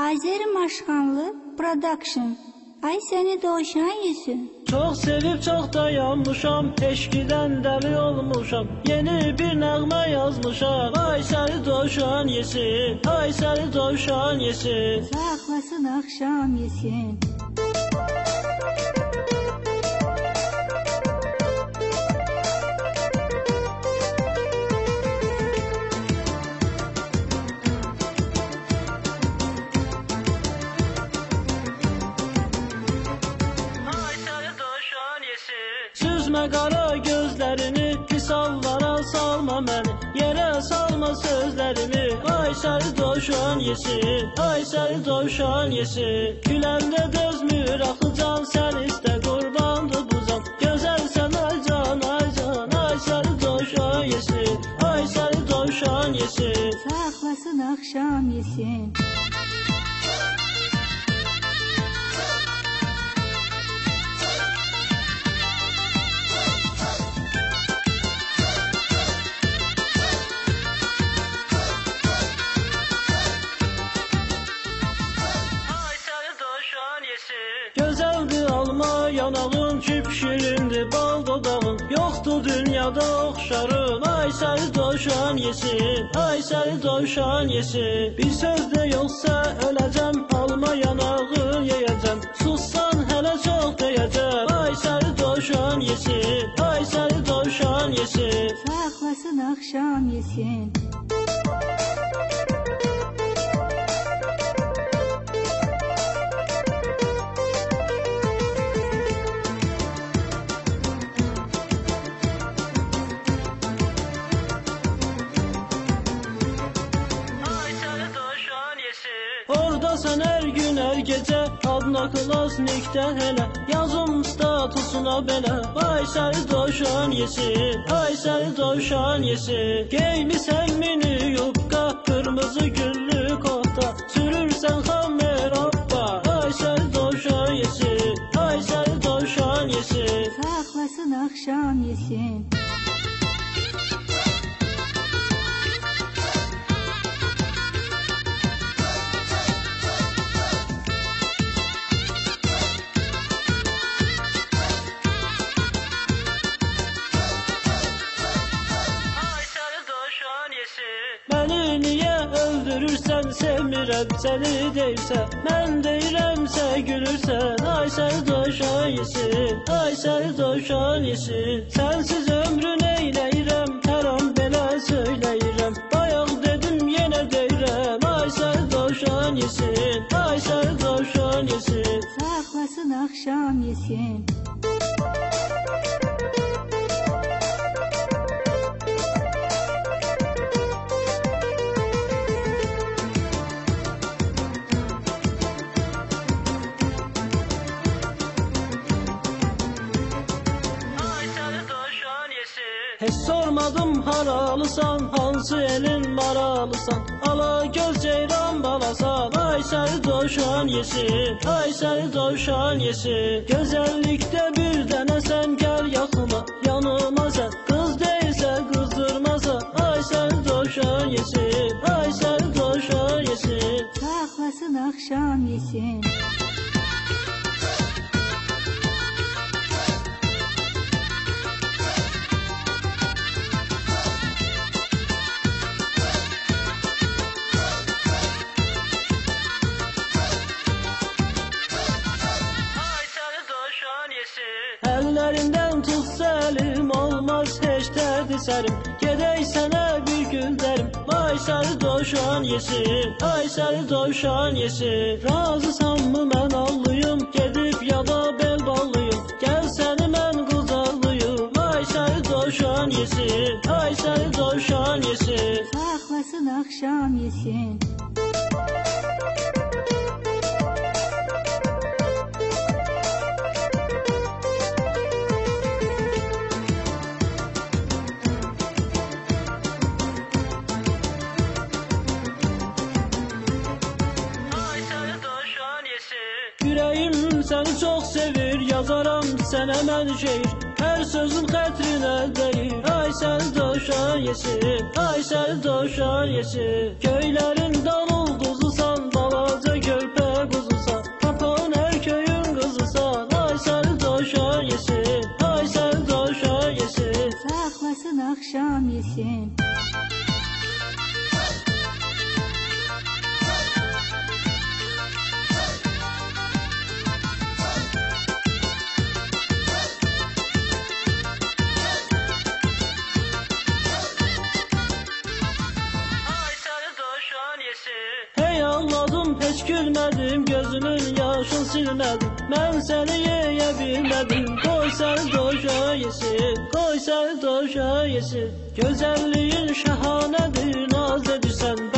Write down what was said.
Azeri Maşkanlı Production. Ay seni doğuşan yesin. Çok sevip çok da yanmışam, eşkiden deli olmuşam. Yeni bir nəğmə yazmışam. Ay səni doğuşan yesin, ay səni doğuşan yesin. Saklasın akşam yesin. Süzme qara gözlerini, pis hallara salma məni. Yerə salma sözlerimi, ay səni doğuşan yesin, ay səni doğuşan yesin. Güləndə dözmür axı can, sən istə qurbandır bu can. Gözəlsən ay can, ay can, ay səni doğuşan yesin, ay səni doğuşan yesin. Saklasın akşam yesin. Gözəldir alma yanağın, küp şirindir bal dodağın. Yoxdur dünyada oxşarın, ay səni doğuşan yesin, ay səni doğuşan yesin. Bir söz də yoxsa öləcəm, alma yanağın yeyəcəm. Sussan hələ çox deyəcəm, ay səni doğuşan yesin, ay səni doğuşan yesin. Saklasın akşam yesin. Oradasan hər gün, hər gecə, adına klasnikdə hələ. Yazım statusuna belə, ay səni doğuşan yesin, ay səni doğuşan yesin. Geymisən mini yubqa, qırmızı güllü kofta. Sürürsən xammer hoppa, ay səni doğuşan yesin, ay səni doğuşan yesin. Saklasın akşam yesin. Məni niyə öldürürsən, sevmirəm səni deyirsən. Mən deyirəmsə gülürsən, ay səni doğuşan yesin, ay səni doğuşan yesin. Sənsiz ömrü neyləyirəm, hər an belə söyləyirəm. Bayaq dedim yenə deyirəm, ay səni doğuşan yesin, ay səni doğuşan yesin. Saklasın akşam yesin. Heç sormadım haralısan, hansı elin maralısan. Ala göz ceyran balasan, ay səni doğuşan yesin, ay səni doğuşan yesin. Gözəllikdə bir dənə sən, gəl yaxıma, yanıma sən. Qız deyilsə qızdırmasan, ay səni doğuşan yesin, ay səni doğuşan yesin. Saklasın akşam yesin. Əllərindən tutsa əlim, olmaz heç dərdi sərim. Gedək sənə bir gün dərim, ay səni doğuşan yesin, ay səni doğuşan yesin. Razısanmı mən allıyım, gedib yada bel ballıyım. Gəl səni mən qucaqlıyım, ay səni doğuşan yesin, ay səni doğuşan yesin. Saklasın akşam yesin. Yüreğim səni çox sevir, yazaram sənə mən şeir. Hər sözün xətrinə dəyir, ay səni doğuşan yesin, ay səni doğuşan yesin. Göylərin dal ulduzusan, balaca göy yesin. Hey ağladım heç gülmədim, gözünün yaşını silmədim. Mən səni yeyə bilmədim, qoy səni dovşan yesin, qoy səni dovşan yesin. Gözəlliyin şahanədir, naz edirsən